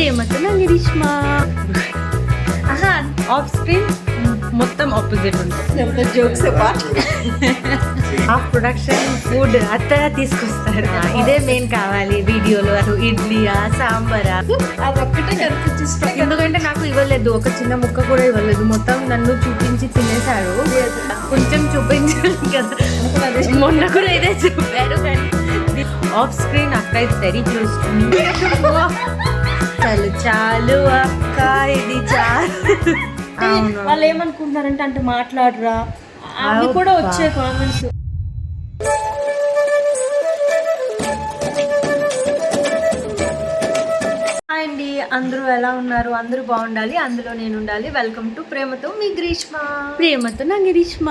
ప్రేమతో నా Greeshma. Off screen మొత్తం ఆపోజిట్ ఉంటుంది. జోక్స్ ఆఫ్ ప్రొడక్షన్ ఫుడ్ అత్త తీసుకొస్తారు. ఇదే మెయిన్ కావాలి వీడియోలో. అసలు ఇడ్లీయా సాంబారా అదొక్కటే కనిపించిస్తాయి. ఎందుకంటే నాకు ఇవ్వలేదు, ఒక చిన్న ముక్క కూడా ఇవ్వలేదు. మొత్తం నన్ను చూపించి తినేశారు. కొంచెం చూపించాలి కదా, మొన్న కూడా ఇదే చెప్పారు. కానీ ఆఫ్ స్క్రీన్ అక్క is very close to me. చాలు చాలు అక్క, ఇది చాలు. వాళ్ళు ఏమనుకుంటున్నారంటే అంటే మాట్లాడరా, అవి కూడా వచ్చే కామెంట్స్. హాయ్ అండి, అందరూ ఎలా ఉన్నారు? అందరూ బాగుండాలి, అందులో నేను ఉండాలి. వెల్కమ్ టు ప్రేమతో మీ గ్రీష్మ. ప్రేమతో నా గ్రీష్మ.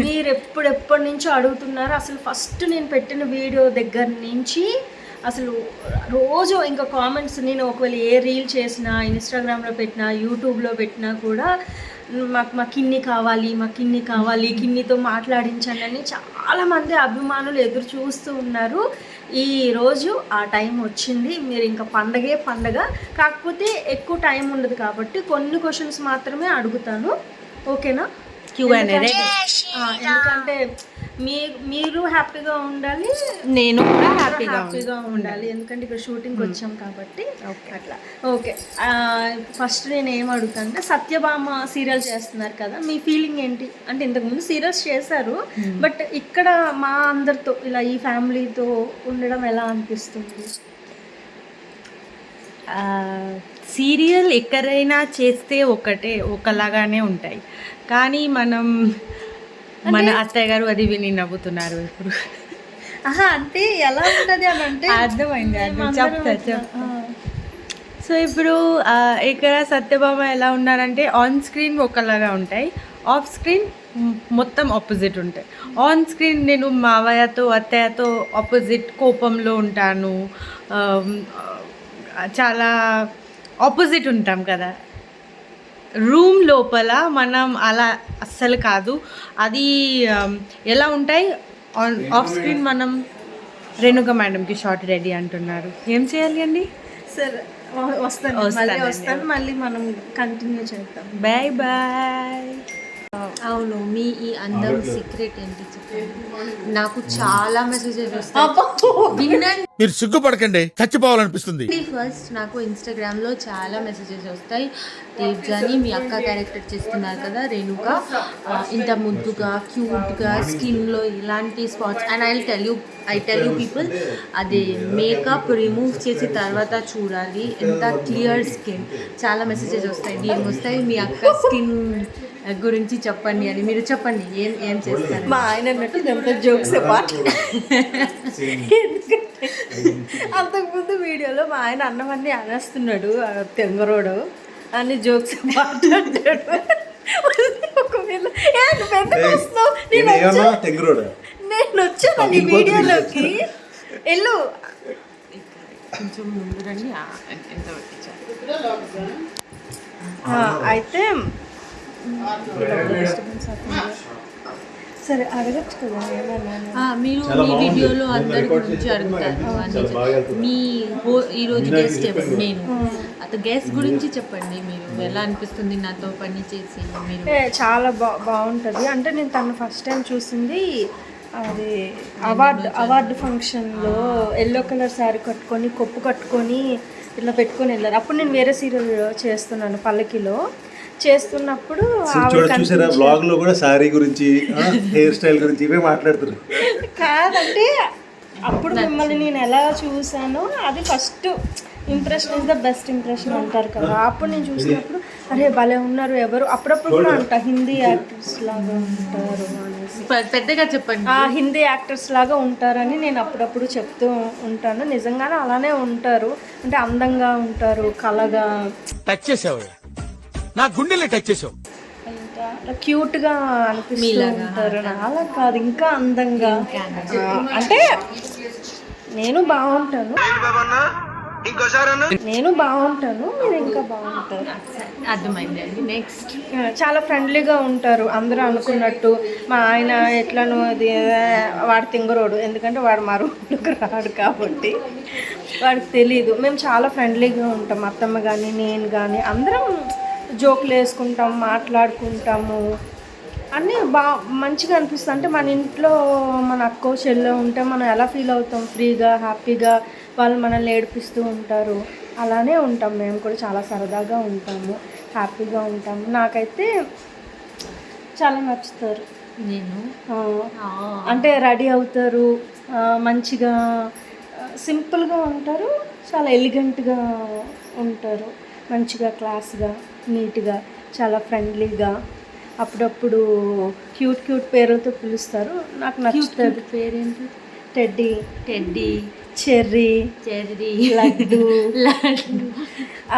మీరు ఎప్పటి నుంచో అడుగుతున్నారు. అసలు ఫస్ట్ నేను పెట్టిన వీడియో దగ్గర నుంచి అసలు రోజు ఇంకా కామెంట్స్, నేను ఒకవేళ ఏ రీల్ చేసినా, ఇన్స్టాగ్రామ్లో పెట్టినా, యూట్యూబ్లో పెట్టినా కూడా మాకు కిన్ని కావాలి, కిన్నితో మాట్లాడించండి అని చాలామంది అభిమానులు ఎదురు చూస్తూ ఉన్నారు. ఈరోజు ఆ టైం వచ్చింది. మీరు ఇంకా పండగ, కాకపోతే ఎక్కువ టైం ఉండదు కాబట్టి కొన్ని క్వశ్చన్స్ మాత్రమే అడుగుతాను, ఓకేనా? ఎందుకంటే మీరు హ్యాపీగా ఉండాలి, నేను కూడా హ్యాపీగా ఉండాలి. ఎందుకంటే ఇక్కడ షూటింగ్కి వచ్చాం కాబట్టి అట్లా. ఓకే, ఫస్ట్ నేను ఏం అడుగుతాను అంటే, సత్యభామ సీరియల్ చేస్తున్నారు కదా, మీ ఫీలింగ్ ఏంటి? అంటే ఇంతకుముందు సీరియల్స్ చేశారు, బట్ ఇక్కడ మా అందరితో ఇలా ఈ ఫ్యామిలీతో ఉండడం ఎలా అనిపిస్తుంది? సీరియల్ ఎక్కడైనా చేస్తే ఒకలాగానే ఉంటాయి, కానీ మన అత్తయ్య గారు అది విని నవ్వుతున్నారు ఇప్పుడు. అంటే ఎలా ఉంటుంది అని అంటే అర్థమైంది, చెప్తా. సో ఇప్పుడు ఇక్కడ సత్యభామ ఎలా ఉన్నారంటే, ఆన్ స్క్రీన్ ఒకలాగా ఉంటాయి, ఆఫ్ స్క్రీన్ మొత్తం ఆపోజిట్ ఉంటాయి. ఆన్ స్క్రీన్ నేను మావయ్యతో అత్తయ్యతో ఆపోజిట్ కోపంలో ఉంటాను, చాలా ఆపోజిట్ ఉంటాం కదా. రూమ్ లోపల మనం అలా అస్సలు కాదు. అది ఎలా ఉంటాయి, ఆఫ్ స్క్రీన్ మనం రేణుక మేడంకి షార్ట్ రెడీ అంటున్నారు, ఏం చేయాలి అండి? సరే, వస్తాను, మళ్ళీ మనం కంటిన్యూ చేద్దాం. Bye bye. అవును, మీ ఈ అందం సీక్రెట్ ఏంటి చెప్పండి. నాకు చాలా మెసేజెస్ వస్తాయి, మీరు సిగ్గుపడకండి, చచ్చిపోవాలనిపిస్తుంది. ఫస్ట్ నాకు ఇన్స్టాగ్రామ్ లో చాలా మెసేజెస్ వస్తాయి. తేజాని మీ అక్క క్యారెక్టర్ చేస్తున్నారు కదా రేణుక, ఇంత ముద్దుగా క్యూట్గా స్కిన్ లో ఇలాంటి spots. And I tell you people, అది మేకప్ రిమూవ్ చేసి తర్వాత చూడాలి, ఎంత క్లియర్ స్కిన్. చాలా మెసేజెస్ వస్తాయి, DM వస్తాయి, మీ అక్క స్కిన్ గురించి చెప్పండి అని. మీరు చెప్పండి, ఏం చేస్తారు? మా ఆయన అన్నట్టు ఇదంతా జోక్స్ పార్ట్. అంతకుముందు వీడియోలో మా ఆయన అన్నమన్నీ అనేస్తున్నాడు, తెంగరోడు అని జోక్స్ మాట్లాడాడు. ఒకవేళ నేను వచ్చాను ఈ వీడియోలోకి, వెళ్ళు కొంచెం ముందు రండి. అయితే సరే అడగచ్చు కదా ఏమన్నా. మీరు మీ వీడియోలో అందరి గురించి అడుగుతారు. మీ ఈరోజు గెస్ట్ ఎవరు? నేను. అతను గెస్ట్ గురించి చెప్పండి, మీరు ఎలా అనిపిస్తుంది నాతో పని చేసి? మీరు చాలా బాగుంటుంది. అంటే నేను తను ఫస్ట్ టైం చూసింది అది అవార్డు ఫంక్షన్లో ఎల్లో కలర్ శారీ కట్టుకొని, కొప్పు కట్టుకొని ఇట్లా పెట్టుకొని వెళ్ళారు. అప్పుడు నేను వేరే సీరియల్ చేస్తున్నాను, పల్లకిలో చేస్తున్నప్పుడు చూసారా బ్లాగ్ లో కూడా సారీ గురించి, హెయిర్ స్టైల్ గురించి ఇవే మాట్లాడుతున్నారు. కాదంటే అప్పుడు మిమ్మల్ని నేను ఎలా చూసానో అది first impression is the best impression అంటారు కదా. అప్పుడు నేను చూసినప్పుడు అరే భలే ఉన్నారు, ఎవరు అప్పుడప్పుడు కూడా అంట హిందీ యాక్టర్స్ లాగా ఉంటారు అనేసి. పెద్దగా చెప్పండి. హిందీ యాక్టర్స్ లాగా ఉంటారని నేను అప్పుడప్పుడు చెప్తూ ఉంటాను. నిజంగానే అలానే ఉంటారు, అంటే అందంగా ఉంటారు, కళగా. టచ్ చేసావు, నా గుండెల్ని టచ్ చేసావు. క్యూట్ గా అనిపిస్తూ ఉంటారు. అలా కాదు, ఇంకా అందంగా. అంటే నేను బాగుంటాను, నేను బాగుంటాను, మీరు ఇంకా బాగుంటారు. అర్థమైంది అండి. నెక్స్ట్ చాలా ఫ్రెండ్లీగా ఉంటారు అందరూ అనుకున్నట్టు. మా ఆయన ఎట్లను అది వాడు తింగరోడు, ఎందుకంటే వాడు మా రూమ్లోకి రాడు కాబట్టి వాడికి తెలీదు. మేము చాలా ఫ్రెండ్లీగా ఉంటాం, అత్తమ్మ కానీ నేను కానీ అందరం జోకులు వేసుకుంటాం, మాట్లాడుకుంటాము, అన్నీ మంచిగా అనిపిస్తుంది. అంటే మన ఇంట్లో మన అక్కో చెల్లె ఉంటే మనం ఎలా ఫీల్ అవుతాం, ఫ్రీగా హ్యాపీగా, వాళ్ళు మనల్ని ఏడిపిస్తూ ఉంటారు, అలానే ఉంటాం మేము కూడా. చాలా సరదాగా ఉంటాము, హ్యాపీగా ఉంటాము. నాకైతే చాలా నచ్చుతారు. నేను అంటే రెడీ అవుతారు, మంచిగా సింపుల్గా ఉంటారు, చాలా ఎలిగెంట్గా ఉంటారు, మంచిగా క్లాస్గా నీట్గా, చాలా ఫ్రెండ్లీగా. అప్పుడప్పుడు క్యూట్ క్యూట్ పేరుతో పిలుస్తారు, నాకు నచ్చుతుంది. పేరేంటి? Teddy, teddy, cherry, cherry, laddu, laddu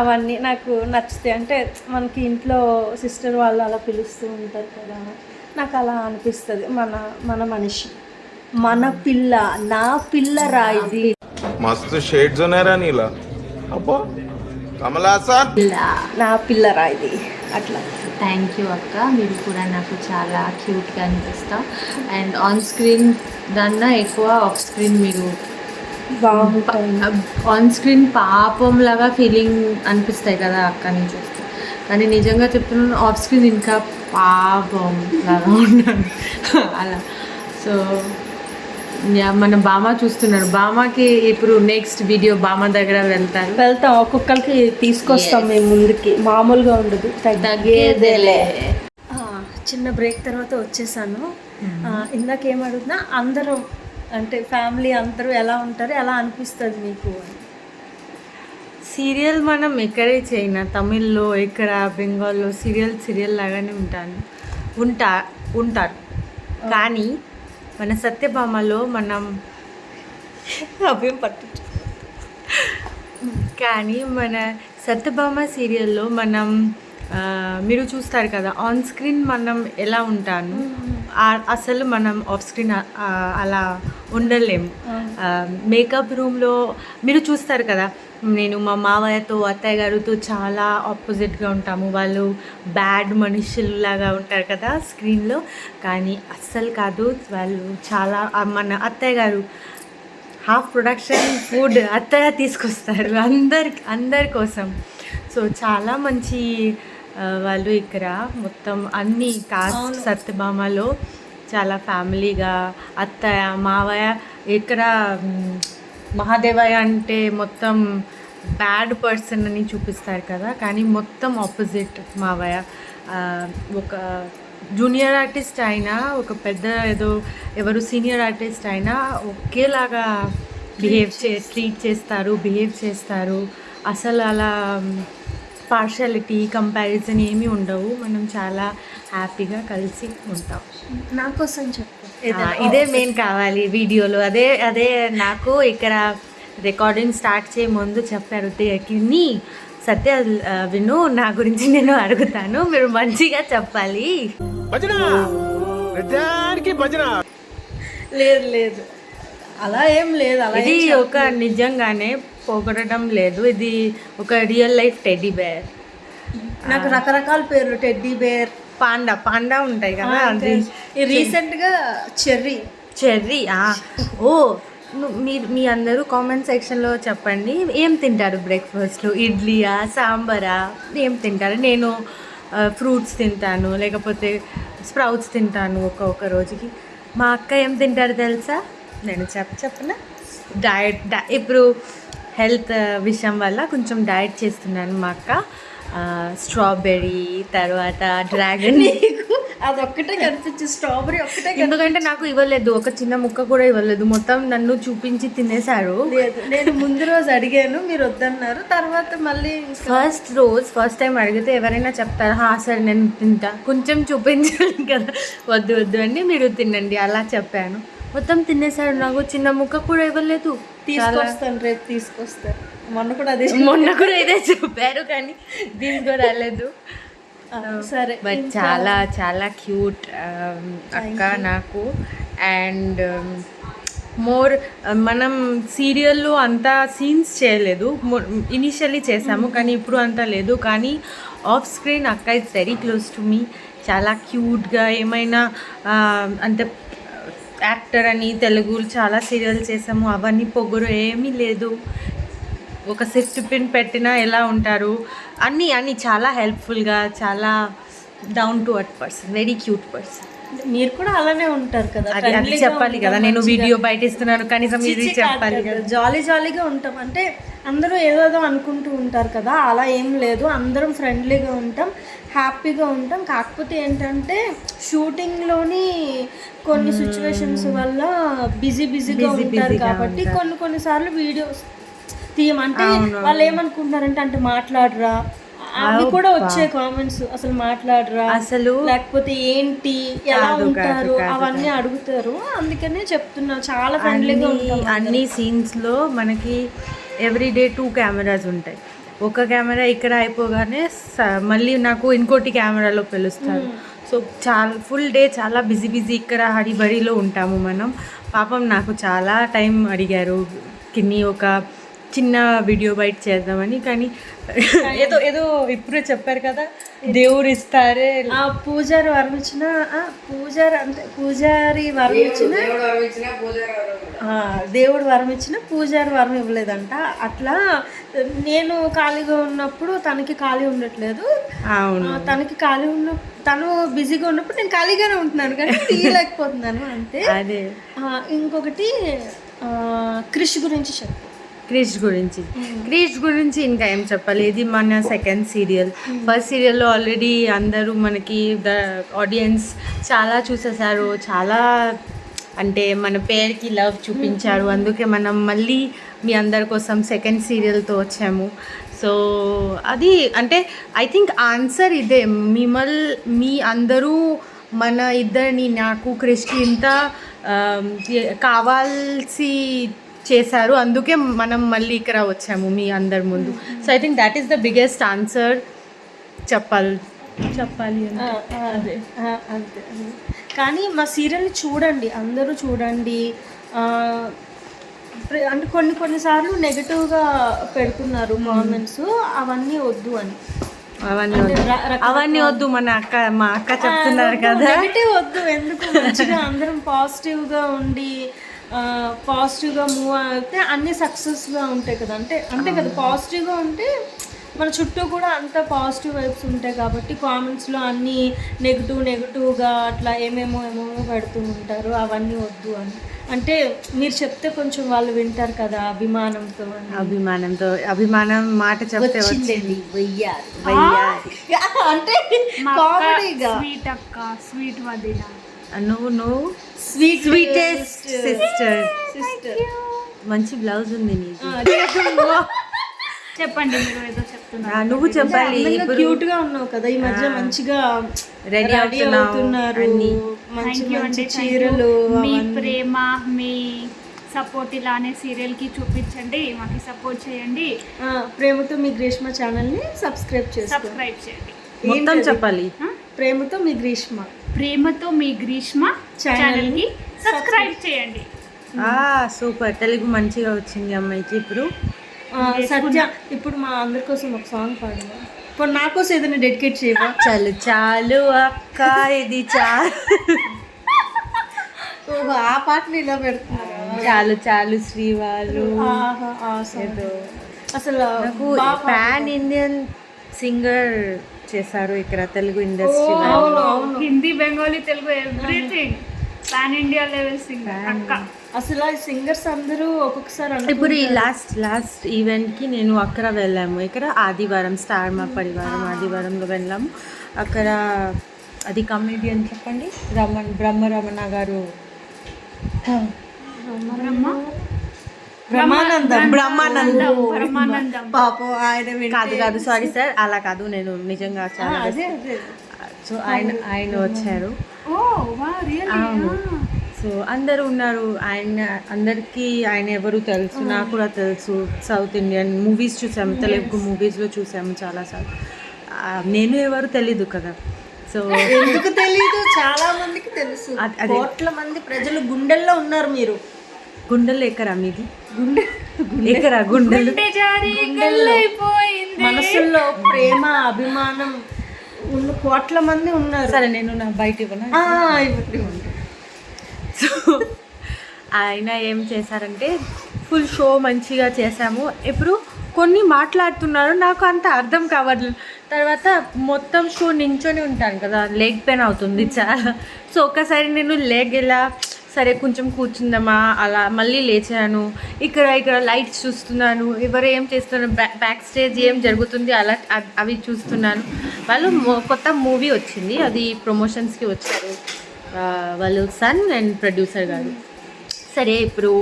అవన్నీ నాకు నచ్చుతాయి. అంటే మనకి ఇంట్లో సిస్టర్ వాళ్ళు అలా పిలుస్తూ ఉంటారు కదా, నాకు అలా అనిపిస్తుంది. మన మన మనిషి, మన పిల్ల, నా పిల్ల రాయిది. मस्त शेड्स होणार नीला अप्पा कमला असा నా పిల్ల రాయిది అట్లా. థ్యాంక్ యూ అక్క, మీరు కూడా నాకు చాలా క్యూట్గా అనిపిస్తాం. అండ్ ఆన్ స్క్రీన్ దాన్నా ఎక్కువ ఆఫ్ స్క్రీన్ మీరు బాగుంటాయి. ఆన్ స్క్రీన్ పాపంలాగా ఫీలింగ్ అనిపిస్తాయి కదా అక్కని చూస్తే, కానీ నిజంగా చెప్తున్నాను ఆఫ్ స్క్రీన్ ఇంకా పాపం లాగా ఉన్నాను అలా. సో మన బామ్మ చూస్తున్నారు, బామ్మకి ఇప్పుడు నెక్స్ట్ వీడియో బామ్మ దగ్గర వెళ్తాం, ఒక్కొక్కరికి తీసుకొస్తాం మేము ముందుకి, మామూలుగా ఉండదు, తగ్గేదేలే. చిన్న బ్రేక్ తర్వాత వచ్చేసాను. ఇందాక ఏం అడుగుతున్నా, అందరూ అంటే ఫ్యామిలీ అందరూ ఎలా ఉంటారు, ఎలా అనిపిస్తుంది మీకు? సీరియల్ మనం ఎక్కడే చేయనా, తమిళ్లో ఇక్కడ బెంగాల్లో సీరియల్ లాగానే ఉంటారు. కానీ మన సత్యభామలో మనం అభ్యం పట్టించు, కానీ మన సత్యభామ సీరియల్లో మనం మీరు చూస్తారు కదా ఆన్ స్క్రీన్ మనం ఎలా ఉంటాను, అసలు మనం ఆఫ్ స్క్రీన్ అలా ఉండలేము. మేకప్ రూమ్లో మీరు చూస్తారు కదా, నేను మా మావయ్యతో అత్తయ్య గారితో చాలా ఆపోజిట్గా ఉంటాము, వాళ్ళు బ్యాడ్ మనుషుల్లాగా ఉంటారు కదా స్క్రీన్లో, కానీ అస్సలు కాదు. వాళ్ళు చాలా మన అత్తయ్య గారు హాఫ్ ప్రొడక్షన్ ఫుడ్ అత్తయ్య తీసుకొస్తారు అందరి కోసం. సో చాలా మంచి వాళ్ళు ఇక్కడ మొత్తం అన్ని కాస్ట్ సత్యభామలో చాలా ఫ్యామిలీగా, అత్తయ్య మావయ్య. ఇక్కడ మహాదేవయ్య అంటే మొత్తం బ్యాడ్ పర్సన్ అని చూపిస్తారు కదా, కానీ మొత్తం ఆపోజిట్ మావయ్య. ఒక జూనియర్ ఆర్టిస్ట్ అయినా, ఒక పెద్ద ఎవరు సీనియర్ ఆర్టిస్ట్ అయినా ఒకేలాగా ట్రీట్ చేస్తారు. అసలు అలా పార్షాలిటీ కంపారిజన్ ఏమీ ఉండవు, మనం చాలా హ్యాపీగా కలిసి ఉంటాం. నా కోసం చెప్పు, ఇదే మెయిన్ కావాలి వీడియోలో. అదే నాకు ఇక్కడ రికార్డింగ్ స్టార్ట్ చేయ ముందు చెప్పారు, నీ సత్య విను, నా గురించి నేను అడుగుతాను, మీరు మంచిగా చెప్పాలి. లేదు అలా ఏం లేదు, అలా ఇది ఒక నిజంగానే పొగడడం లేదు, ఇది ఒక రియల్ లైఫ్ టెడ్డీ బేర్. నాకు రకరకాల పేర్లు, టెడ్డీ బేర్, పాండా ఉంటాయి కదా. అది రీసెంట్గా చెర్రీ. ఓ మీ అందరూ కామెంట్ సెక్షన్లో చెప్పండి, ఏం తింటారు బ్రేక్ఫాస్ట్లో? ఇడ్లీయా, సాంబారా, ఏం తింటారు? నేను ఫ్రూట్స్ తింటాను, లేకపోతే స్ప్రౌట్స్ తింటాను ఒక్కొక్క రోజుకి. మా అక్క ఏం తింటారు తెలుసా? నేను చెప్పనా, డయట్ ఇప్పుడు హెల్త్ విషయం వల్ల కొంచెం డయట్ చేస్తున్నాను. మా అక్క స్ట్రాబెర్రీ, తర్వాత డ్రాగన్, అదొక్కటే కనిపించి స్ట్రాబెరీ ఒక్కటే, ఎందుకంటే నాకు ఇవ్వలేదు, ఒక చిన్న ముక్క కూడా ఇవ్వలేదు, మొత్తం నన్ను చూపించి తినేశారు. నేను ముందు రోజు అడిగాను, మీరు వద్దన్నారు. తర్వాత మళ్ళీ ఫస్ట్ టైం అడిగితే ఎవరైనా చెప్తారు, సరే నేను తింటా, కొంచెం చూపించాలి కదా, వద్దు అని మీరు తినండి అలా చెప్పాను. మొత్తం తినేశారు, నాకు చిన్న ముక్క కూడా ఇవ్వలేదు. రేపు తీసుకొస్తాను. మొన్న కూడా ఇదే చెప్పారు, కానీ దీనికి రాలేదు. సరే, బట్ చాలా చాలా క్యూట్ అక్క నాకు. అండ్ మోర్ మనం సీరియల్లో అంతా సీన్స్ చేయలేదు, ఇనిషియల్లీ చేసాము కానీ ఇప్పుడు అంతా లేదు. కానీ ఆఫ్ స్క్రీన్ అక్క it's very close to me, చాలా క్యూట్గా. ఏమైనా అంటే యాక్టర్ అని తెలుగు చాలా సీరియల్ చేసాము, అవన్నీ పొగురు ఏమీ లేదు. ఒక సిఫ్ట్ పిన్ పెట్టినా ఎలా ఉంటారు, అన్నీ చాలా హెల్ప్ఫుల్గా, చాలా down to earth person, very cute person. మీరు కూడా అలానే ఉంటారు కదా, అది చెప్పాలి కదా, నేను వీడియో బయట ఇస్తున్నాను కనీసం ఇది చెప్పాలి కదా. జాలీగా ఉంటాం అంటే అందరూ ఏదేదో అనుకుంటూ ఉంటారు కదా, అలా ఏం లేదు. అందరం ఫ్రెండ్లీగా ఉంటాం, హ్యాపీగా ఉంటాం. కాకపోతే ఏంటంటే షూటింగ్లోని కొన్ని సిచ్యువేషన్స్ వల్ల బిజీగా ఉంటారు కాబట్టి కొన్నిసార్లు వీడియోస్ తీయమంటే వాళ్ళు ఏమనుకుంటున్నారంటే అంటే మాట్లాడరా, అవి కూడా వచ్చే కామెంట్స్, అసలు మాట్లాడరా, అసలు లేకపోతే ఏంటి, ఎలా ఉంటారు, అవన్నీ అడుగుతారు. అందుకనే చెప్తున్నా చాలా ఫ్రెండ్లీగా ఉంటాం. అన్ని సీన్స్లో మనకి ఎవ్రీడే 2 కెమెరాస్ ఉంటాయి. ఒక కెమెరా ఇక్కడ అయిపోగానే మళ్ళీ నాకు ఇంకోటి కెమెరాలో పిలుస్తారు. సో చాలా ఫుల్ డే చాలా బిజీ ఇక్కడ హడిబడిలో ఉంటాము మనం. పాపం నాకు చాలా టైం అడిగారు కిన్ని ఒక చిన్న వీడియో బయట చేద్దామని, కానీ ఏదో ఇప్పుడే చెప్పారు కదా, దేవుడు ఇస్తారే. పూజారి వరం ఇచ్చిన దేవుడు వరం ఇచ్చిన పూజారి వరం ఇవ్వలేదంట. అట్లా నేను ఖాళీగా ఉన్నప్పుడు తనకి ఖాళీ ఉండట్లేదు, తనకి ఖాళీ తను బిజీగా ఉన్నప్పుడు నేను ఖాళీగానే ఉంటున్నాను కానీ తీయలేకపోతున్నాను అంతే. అదే ఇంకొకటి క్రిష్ గురించి చెప్పు. క్రిష్ గురించి ఇంకా ఏం చెప్పాలి, ఇది మన సెకండ్ సీరియల్. ఫస్ట్ సీరియల్లో ఆల్రెడీ అందరూ మనకి ఆడియన్స్ చాలా చూసేసారు, చాలా అంటే మన పేరుకి లవ్ చూపించారు. అందుకే మనం మళ్ళీ మీ అందరి కోసం సెకండ్ సీరియల్తో వచ్చాము. సో అది అంటే ఐ థింక్ ఆన్సర్ ఇదే, మీ అందరూ మన ఇద్దరిని, నాకు క్రిష్కి ఇంత కావాల్సి చేశారు. అందుకే మనం మళ్ళీ ఇక్కడ వచ్చాము మీ అందరి ముందు. So I think that is the biggest answer చెప్పాలి అదే అంతే. కానీ మా సీరియల్ని చూడండి, అందరూ చూడండి. అంటే కొన్నిసార్లు నెగిటివ్గా పెడుతున్నారు కామెంట్స్, అవన్నీ వద్దు అని. అవన్నీ వద్దు, మా అక్క చెప్తున్నారు కదా, నెగిటివ్ వద్దు. ఎందుకు, మంచిగా అందరం పాజిటివ్గా ఉండి పాజిటివ్గా మూవ్ అయితే అన్నీ సక్సెస్గా ఉంటాయి కదా. అంటే కదా, పాజిటివ్గా ఉంటే మన చుట్టూ కూడా అంత పాజిటివ్ వైబ్స్ ఉంటాయి. కాబట్టి కామెంట్స్లో అన్నీ నెగిటివ్గా అట్లా ఏమేమో పెడుతూ ఉంటారు, అవన్నీ వద్దు అని. అంటే మీరు చెప్తే కొంచెం వాళ్ళు వింటారు కదా, అభిమానం మాట చెప్తే వచ్చింది అంటే కామెడీగా. స్వీట్ అక్క, స్వీట్ వదిన, నువ్వు స్వీటెస్ట్ సిస్టర్. మంచి బ్లౌజ్ ఉంది నీకు. చెప్పండి, మీరు ఏదో చెప్తున్నారు. నువ్వు చెప్పాలి. క్యూట్ గా ఉన్నావు కదా ఈ మధ్య, మంచిగా రెడీ అవుతున్నారు, మంచి చీరలు. మీ ప్రేమ, మీ సపోర్ట్ ఇలానే సీరియల్కి చూపించండి, మాకు సపోర్ట్ చేయండి. ప్రేమతో మీ గ్రీష్మ ఛానల్ని సబ్స్క్రైబ్ చేయండి. మొత్తం చెప్పాలి. ప్రేమతో మీ గ్రీష్మ ఛానల్కి సబ్స్క్రైబ్ చేయండి. సూపర్, తెలుగు మంచిగా వచ్చింది అమ్మాయికి. ఇప్పుడు సత్య, ఇప్పుడు మా అందరి కోసం ఒక సాంగ్ పాడవా? ఇప్పుడు నా కోసం ఏదైనా డెడికేట్ చేయవా? చాలు అక్క, ఇది చాలు. ఆ పాటలు ఇలా పెడుతున్నారు. చాలు శ్రీవారు. అసలు పాన్ ఇండియన్ సింగర్ చేశారు ఇక్కడ Telugu industry. Hindi, Bengali, Telugu everything pan India level singer అక్క. అసలు ఆ సింగర్స్ అందరూ ఒక్కొక్కసారి ఇప్పుడు ఈ లాస్ట్ ఈవెంట్కి నేను అక్కడ వెళ్ళాము. ఇక్కడ ఆదివారం స్టార్ మా పరివారం ఆదివారంలో వెళ్ళాము. అక్కడ అది కమెడియన్ చెప్పండి, బ్రహ్మరమణ గారు, బ్రహ్మానందం పాపం ఆయన కాదు సారీ సార్, అలా కాదు, నేను నిజంగా చాలా. సో ఆయన వచ్చారు. సో అందరూ ఉన్నారు. అందరికీ ఆయన ఎవరు తెలుసు, నాకు కూడా తెలుసు. సౌత్ ఇండియన్ మూవీస్ చూసాము, తెలుగు మూవీస్లో చూసాము చాలాసార్లు. నేను ఎవరు తెలీదు కదా. సో ఎందుకు తెలీదు, చాలా మందికి తెలుసు. కోట్ల మంది ప్రజలు గుండెల్లో ఉన్నారు మీరు. గుండెలు ఎక్కరా మీది ఎక్కరా గుండెలు గుండె జారి గల్లైపోయింది. మనసుల్లో ప్రేమ అభిమానం ఉన్న కోట్ల మంది ఉన్నారు. సరే నేను నా బయట ఇవ్వను. ఇవ్వండి. సో ఆయన ఏం చేశారంటే ఫుల్ షో మంచిగా చేశాము. ఇప్పుడు కొన్ని మాట్లాడుతున్నారు, నాకు అంత అర్థం కావట్లేదు. తర్వాత మొత్తం షో నించొని ఉంటాను కదా, లెగ్ పెయిన్ అవుతుంది చాలా. సో ఒక్కసారి నేను లెగ్ ఇలా సరే కొంచెం కూర్చుందామా అలా మళ్ళీ లేచాను. ఇక్కడ లైట్స్ చూస్తున్నాను, ఎవరు ఏం చేస్తున్నారు, బ్యాక్ స్టేజ్ ఏం జరుగుతుంది అలా అవి చూస్తున్నాను. వాళ్ళు కొత్త మూవీ వచ్చింది, అది ప్రమోషన్స్కి వచ్చారు వాళ్ళు సన్ అండ్ ప్రొడ్యూసర్ గారు. సరే ఇప్పుడు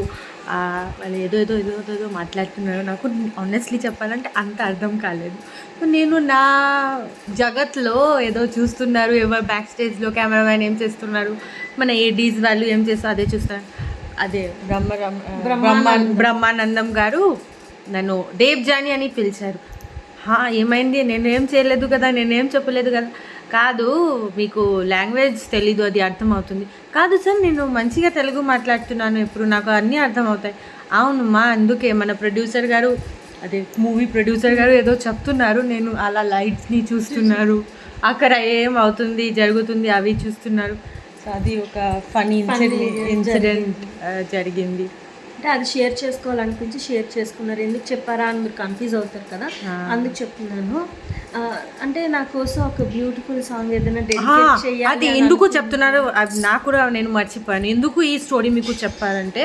వాళ్ళు ఏదో మాట్లాడుతున్నారు. నాకు ఆనెస్ట్లీ చెప్పాలంటే అంత అర్థం కాలేదు. సో నేను నా జగత్లో ఏదో చూస్తున్నారు, ఎవరు బ్యాక్ స్టేజ్లో కెమెరామ్యాన్ ఏం చేస్తున్నారు, మన ఏడీస్ వాళ్ళు ఏం చేస్తారు అదే చూస్తారు. అదే బ్రహ్మానందం గారు నన్ను దేవ్ జానీ అని పిలిచారు. ఏమైంది, నేనేం చేయలేదు కదా, నేనేం చెప్పలేదు కదా. కాదు మీకు లాంగ్వేజ్ తెలీదు, అది అర్థమవుతుంది. కాదు సార్ నేను మంచిగా తెలుగు మాట్లాడుతున్నాను, ఇప్పుడు నాకు అన్నీ అర్థమవుతాయి. అవునమ్మా, అందుకే మన ప్రొడ్యూసర్ గారు అదే మూవీ ప్రొడ్యూసర్ గారు ఏదో చెప్తున్నారు, నేను అలా లైట్స్ని చూస్తున్నారు, అక్కడ ఏం అవుతుంది జరుగుతుంది అవి చూస్తున్నారు. సో అది ఒక ఫనీ ఇన్సిడెంట్ జరిగింది. అంటే అది షేర్ చేసుకోవాలనిపించి షేర్ చేసుకున్నారు. ఎందుకు చెప్పారా అని మీరు కన్ఫ్యూజ్ అవుతారు కదా, అందుకు చెప్తున్నాను. అంటే నా కోసం ఒక బ్యూటిఫుల్ సాంగ్ ఏదైనా డెడికేట్ చేయాలి. అది ఎందుకు చెప్తున్నారు అది నాకు కూడా నేను మర్చిపోయాను. ఎందుకు ఈ స్టోరీ మీకు చెప్పారంటే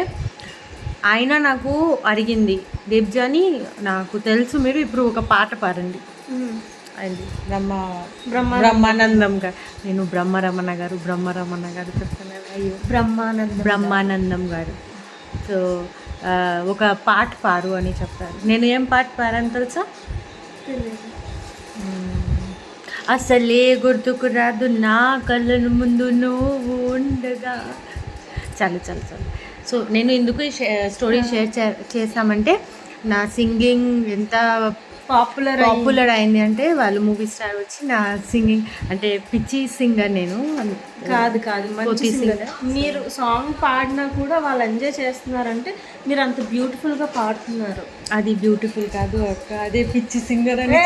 ఆయన నాకు అడిగింది, దేవ్జాని నాకు తెలుసు మీరు ఇప్పుడు ఒక పాట పాడండి అండి బ్రహ్మానందం గారు. నేను బ్రహ్మరమణ గారు చెప్తాను. అయ్యో బ్రహ్మానందం గారు. సో ఒక పాట పారు అని చెప్తారు. నేను ఏం పాట పారాను తెలుసా? అసలే గుర్తుకు రాదు నా కళ్ళను ముందు నువ్వు ఉండగా. చాలు. సో నేను ఎందుకు ఈ స్టోరీ షేర్ చేసామంటే నా సింగింగ్ ఎంత పాపులర్ అయింది అంటే వాళ్ళు మూవీ స్టార్ వచ్చి నా సింగింగ్ అంటే పిచ్చి సింగర్ నేను కాదు మంచి సింగర్. మీరు సాంగ్ పాడినా కూడా వాళ్ళు ఎంజాయ్ చేస్తున్నారంటే మీరు అంత బ్యూటిఫుల్గా పాడుతున్నారు. అది బ్యూటిఫుల్ కాదు అక్క, అదే పిచ్చి సింగర్ అని.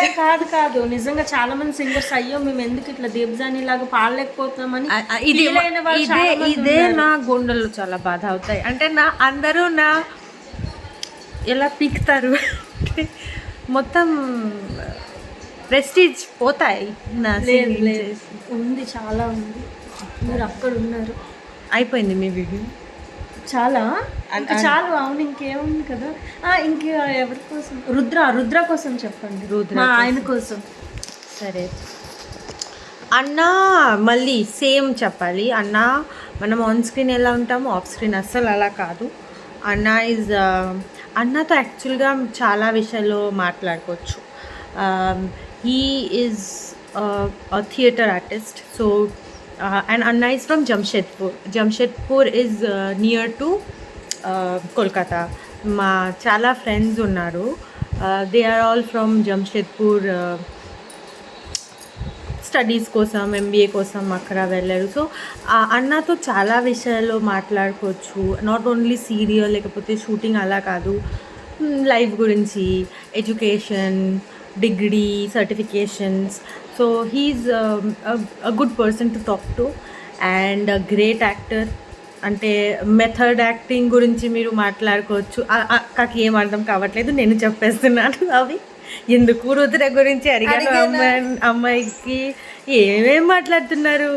కాదు నిజంగా చాలా మంది సింగర్స్ అయ్యో మేము ఎందుకు ఇట్లా దేవ్జానీ లాగా పాడలేకపోతున్నామని ఇదే నా గుండెల్లో చాలా బాధ అవుతాయి. అంటే అందరూ ఎలా పీకుతారు మొత్తం ప్రెస్టీజ్ పోతాయి. ఉంది చాలా ఉంది, మీరు అక్కడ ఉన్నారు. అయిపోయింది మీ వీడియో చాలా చాలు. అవును ఇంకేముంది కదా. ఇంకా ఎవరి కోసం? రుద్ర కోసం చెప్పండి. మా ఆయన కోసం. సరే అన్న మళ్ళీ సేమ్ చెప్పాలి. అన్న మనం ఆన్ స్క్రీన్ ఎలా ఉంటామో ఆఫ్ స్క్రీన్ అస్సలు అలా కాదు. అన్నతో యాక్చువల్గా చాలా విషయాల్లో మాట్లాడుకోవచ్చు. He is a theatre artist. So and Anna is from Jamshedpur is near to Kolkata. మా చాలా ఫ్రెండ్స్ ఉన్నారు, they are all from Jamshedpur studies కోసం ఎంబీఏ కోసం అక్కడ వెళ్ళారు. సో అన్నతో చాలా విషయాల్లో మాట్లాడుకోవచ్చు. నాట్ ఓన్లీ సీరియల్ లేకపోతే షూటింగ్ అలా కాదు, లైఫ్ గురించి, education, degree, certifications. So he's a good person to talk to and a great actor. అంటే మెథడ్ యాక్టింగ్ గురించి మీరు మాట్లాడుకోవచ్చు. నాకు ఏం అర్థం కావట్లేదు, నేను చెప్పేస్తున్నాను అవి. ఎందుకు రుద్ర గురించి అడిగాను అమ్మాయికి ఏమేం మాట్లాడుతున్నారు.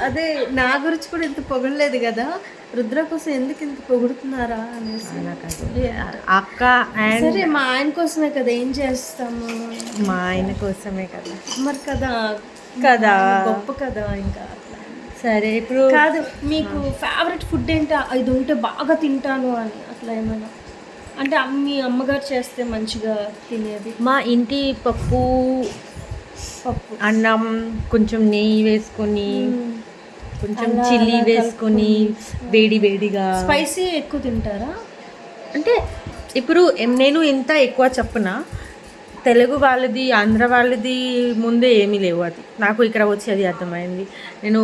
అదే నా గురించి కూడా ఇంత పొగడలేదు కదా, రుద్ర కోసం ఎందుకు ఇంత పొగుడుతున్నారా అనేసి. అక్క అండ్ సరే మా ఆయన కోసమే కదా, ఏం చేస్తాము, మా ఆయన కోసమే కదా మరి కదా గొప్ప కదా. ఇంకా సరే ఇప్పుడు కాదు, మీకు ఫేవరెట్ ఫుడ్ ఏంటి, ఇది ఉంటే బాగా తింటాను అని అట్లా ఏమైనా? అంటే మీ అమ్మగారు చేస్తే మంచిగా తినేది. మా ఇంటి పప్పు అన్నం కొంచెం నెయ్యి వేసుకొని కొంచెం చిల్లీ వేసుకొని వేడిగా. స్పైసీ ఎక్కువ తింటారా? అంటే ఇప్పుడు నేను ఇంత ఎక్కువ చెప్పనా, తెలుగు వాళ్ళది ఆంధ్ర వాళ్ళది ముందే ఏమీ లేవు. అది నాకు ఇక్కడ వచ్చి అది అర్థమైంది. నేను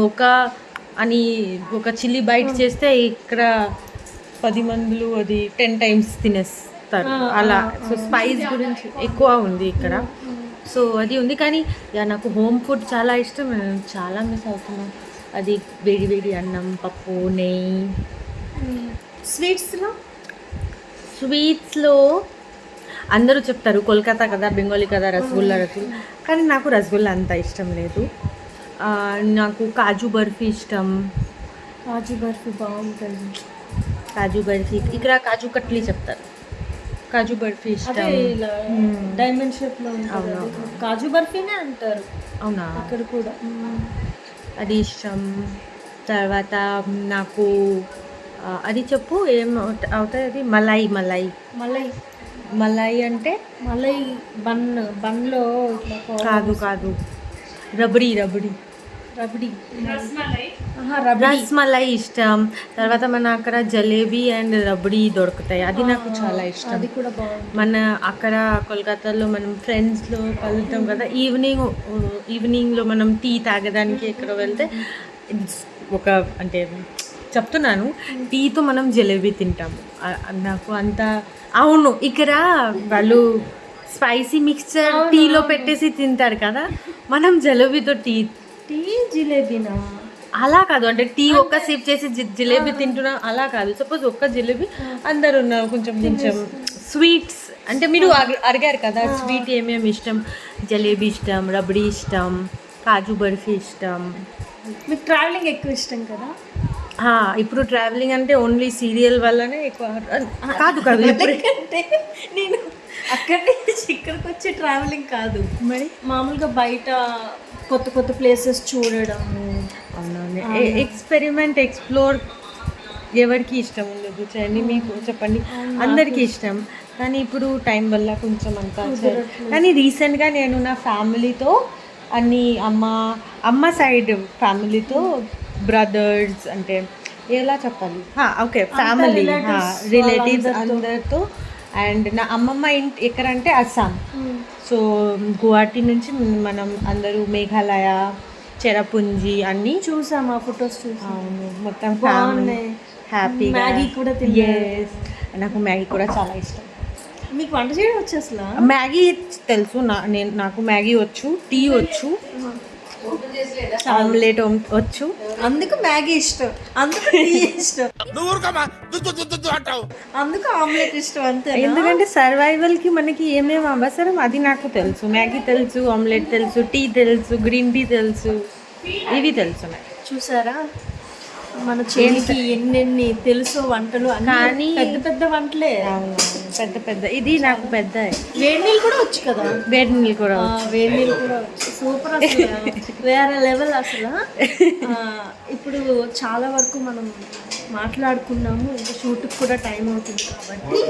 ఒక చిల్లీ బైట్ చేస్తే ఇక్కడ 10 మందులు అది 10 times తినేస్తారు అలా. సో స్పైస్ గురించి ఎక్కువ ఉంది ఇక్కడ. సో అది ఉంది, కానీ నాకు హోమ్ ఫుడ్ చాలా ఇష్టం. నేను చాలా మిస్ అవుతున్నాను. అది వేడి వేడి అన్నం, పప్పు, నెయ్యి. స్వీట్స్లో అందరూ చెప్తారు కోల్కతా కదా, బెంగాలీ కదా, రసగుల్లా. కానీ నాకు రసగుల్లా అంత ఇష్టం లేదు. నాకు కాజు బర్ఫీ ఇష్టం. కాజు బర్ఫీ బాగుంటుంది. కాజు బర్ఫీ, ఇక్కడ కాజు కట్లీ చెప్తారు. కాజు బర్ఫీ ఇష్టం. డైమండ్ షేప్ లో ఉంటుంది. కాజు బర్ఫీనే అంటారు. అవునా? అక్కడ కూడా అది ఇష్టం. తర్వాత నాకు అది చెప్పు ఏం అవుతాయి అది మలై. మలై మలై అంటే మలై బన్లో కాదు రబడీ రస్మలై ఇష్టం. తర్వాత మన అక్కడ జలేబీ అండ్ రబడీ దొరుకుతాయి, అది నాకు చాలా ఇష్టం. అది కూడా బాగుంది. మన అక్కడ కోల్కతాలో మనం ఫ్రెండ్స్లో కలుద్దాం కదా, ఈవినింగ్లో మనం టీ తాగడానికి ఎక్కడ వెళ్తే ఒక అంటే చెప్తున్నాను, టీతో మనం జలేబీ తింటాము. నాకు అంత అవును. ఇక్కడ వాళ్ళు స్పైసీ మిక్స్చర్ టీలో పెట్టేసి తింటారు కదా, మనం జలేబీతో టీ జిలేబీనా అలా కాదు. అంటే టీ ఒక్క సిప్ చేసి జిలేబీ తింటున్నాం అలా కాదు. సపోజ్ ఒక్క జిలేబీ అందరు ఉన్నారు, కొంచెం స్వీట్స్ అంటే మీరు అడిగారు కదా స్వీట్ ఏమేమి ఇష్టం. జలేబీ ఇష్టం, రబడీ ఇష్టం, కాజు బర్ఫీ ఇష్టం. మీకు ట్రావెలింగ్ ఎక్కువ ఇష్టం కదా? ఇప్పుడు ట్రావెలింగ్ అంటే ఓన్లీ సీరియల్ వల్లనే ఎక్కువ. కాదు ఎందుకంటే నేను అక్కడి నుంచి ఇక్కడికి వచ్చే ట్రావెలింగ్ కాదు, మరి మామూలుగా బయట కొత్త ప్లేసెస్ చూడడం. అవునవును. ఎక్స్ప్లోర్ ఎవరికి ఇష్టం ఉండదు చెప్పండి, మీకు చెప్పండి. అందరికీ ఇష్టం, కానీ ఇప్పుడు టైం వల్ల కొంచెం అంతా. కానీ రీసెంట్గా నేను నా ఫ్యామిలీతో అమ్మ సైడ్ ఫ్యామిలీతో బ్రదర్స్ అంటే ఎలా చెప్పాలి, ఓకే ఫ్యామిలీ రిలేటివ్స్ అందరితో. అండ్ నా అమ్మమ్మ ఇంటి ఎక్కడంటే అస్సాం. సో గువాహటి నుంచి మనం అందరూ మేఘాలయ, చెరపుంజి అన్నీ చూసాము, ఆ ఫొటోస్ చూసాము. అవును, మొత్తం ఫ్యామిలీ హ్యాపీ. మ్యాగీ కూడా నాకు మ్యాగీ కూడా చాలా ఇష్టం. మీకు వంట చేయడం వచ్చు అసలు? మ్యాగీ తెలుసు, నాకు మ్యాగీ వచ్చు, టీ వచ్చు, ఆమ్లెట్ వచ్చు. అందుకు మ్యాగీ ఇష్టం, అందుకు టీ ఇష్టం, అందుకు ఆమ్లెట్ ఇష్టం అంతే. ఎందుకంటే సర్వైవల్కి మనకి ఏమేమి అవసరం అది నాకు తెలుసు. మ్యాగీ తెలుసు, ఆమ్లెట్ తెలుసు, టీ తెలుసు, గ్రీన్ టీ తెలుసు, ఇవి తెలుసు. చూసారా మన చేతికి ఎన్నెన్ని తెలుసో వంటలు, కానీ పెద్ద వంటలే. పెద్ద ఇది నాకు పెద్ద. వేడి నీళ్ళు కూడా వచ్చు కదా? వేడి నీళ్ళు కూడా వచ్చు. సూపర్ అసలు, వేరే లెవెల్ అసలు. ఇప్పుడు చాలా వరకు మనం మాట్లాడుకున్నాము, ఇంకా షూట్కి కూడా టైం అవుతుంది కాబట్టి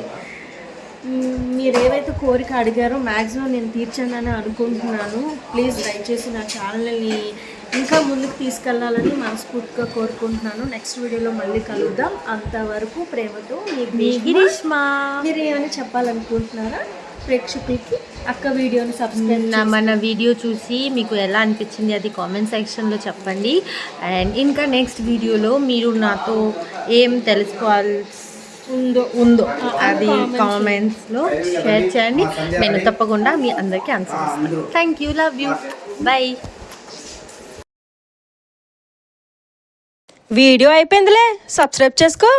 మీరు ఏవైతే కోరిక అడిగారో మ్యాక్సిమం నేను తీర్చానని అనుకుంటున్నాను. ప్లీజ్ దయచేసి నా ఛానల్ని ఇంకా ముందుకు తీసుకెళ్లాలని మనస్ఫూర్తిగా కోరుకుంటున్నాను. నెక్స్ట్ వీడియోలో మళ్ళీ కలుద్దాం. అంతవరకు ప్రేమతో మీ గ్రీష్మా. మీరు ఏమైనా చెప్పాలనుకుంటున్నారా ప్రేక్షకులకి? అక్క వీడియోని సబ్స్క్రైబ్, మన వీడియో చూసి మీకు ఎలా అనిపించింది అది కామెంట్ సెక్షన్లో చెప్పండి. అండ్ ఇంకా నెక్స్ట్ వీడియోలో మీరు నాతో ఏం తెలుసుకోవాల్సి ఉందో అది కామెంట్స్లో షేర్ చేయండి. నేను తప్పకుండా మీ అందరికీ ఆన్సర్ ఇస్తాను. Thank you, love you, bye. Video అయిపోయిందిలే, సబ్స్క్రైబ్ చేసుకో.